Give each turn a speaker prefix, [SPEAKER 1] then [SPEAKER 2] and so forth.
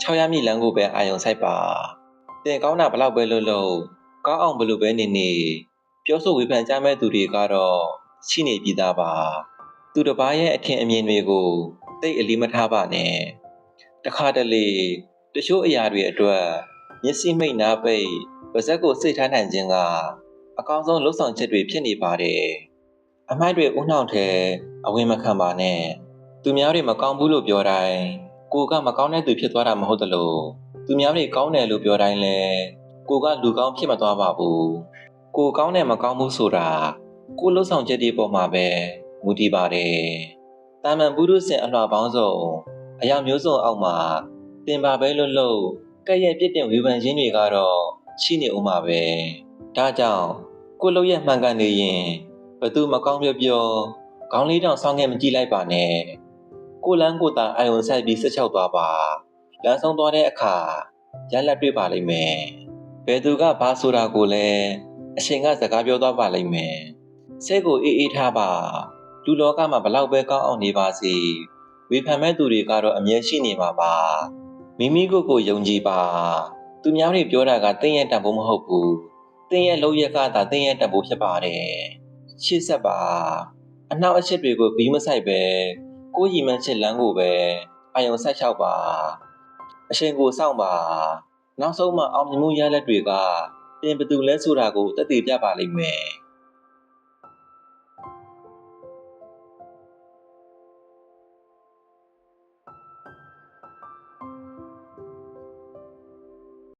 [SPEAKER 1] 6ရမည့်လမ်းကိုပဲအာယုံစိုက်ပါတင်ကောင်းတာဘလောက်ပဲလို့ကောင်းအောင်ဘလို့ပဲနေပြောဆိုဝေဖန်ကြမဲ့သူတွေကတော့ရှိနေပြီးသားပါသူတစ်ပါးရဲ့အထင်အမြင်တွေကိုသိအလေးမထားပါနဲ့တခါတလေတချို့အရာတွေအတွက်မျက်စိမိတ်နားပိတ်ပါးစပ်ကိုစိတ်ထားနိုင်ခြင်းကအကောင်းဆုံးလှုပ်ဆောင်ချက်တွေဖြစ်နေပါတယ်အမိုက်တွေဥနှောင်ထဲအဝင်မခံပါနဲ့သူများတွေမကောင်းဘူးလို့ပြောတိုင်းကိုကမကောင်းတဲ့သူဖြစ်သွားတာမဟုတ်သလိုသူများတွေကောင်းတယ်လို့ပြောတိုင်းလဲကိုကလူကောင်းဖြစ်မသွားပါဘူးကိုကောင်းတယ်မကောင်းဘူးဆိုတာကိုလှုပ်ဆောင်ချက်တွေပေါ်မှာပဲမူတည်ပါတယ်တာမန်ပုရုษင်အလှပေါင်းစုံအရာမျိုးစုံအောက်မှာတင်ပါပဲလို့ကဲ့ရဲ့ပြစ်တင်ဝေဖန်ခြင်းတွေကတော့ရှိနေဦးမှာပဲဒါကြောင့်ကိုလှုပ်ရမှန်ကန်နေရင်ဘသူမကောင်းပြောခေါင်းလေးတောင်ဆောင်းခဲ့မကြည့်လိုက်ပါနဲ့ကိုလန်းကိုသာအာယုံဆိုင်ပြီးဆက်ချောက်သွားပါလမ်းဆုံးသွားတဲ့အခါရလက်တွေ့ပါလိမ့်မယ်ဘယ်သူကဘာဆိုတာကိုလည်းအရှင်ကစကားပြောသွားပါလိမ့်မယ်စိတ်ကိုအေးထားပါလူလောကမှာဘလောက်ပဲကောင်းအောင်နေပါစေဝေဖန်မဲ့သူတွေကတော့အမြဲရှိနေမှာပါမိမိကိုယုံကြည်ပါသူများတွေပြောတာကတင်းရဲ့တန်ဖိုးမဟုတ်ဘူးတင်းရဲ့လုပ်ရက်ကသာတင်းရဲ့တန်ဖိုးဖြစ်ပါတယ်ရှေ့ဆက်ပါအနောက်အချက်တွေကိုဘီးမဆိုင်ပဲကိုရီမှန်းချက်လမ်းကိုပဲအာယုံဆက်လျှောက်ပါအရှင်ကိုစောင့်ပါနောက်ဆုံးမှအောင်မြင်မှုရလက်တွေကတင်ဘသူလဲဆိုတာကိုသက်သေပြပါလိမ့်မယ်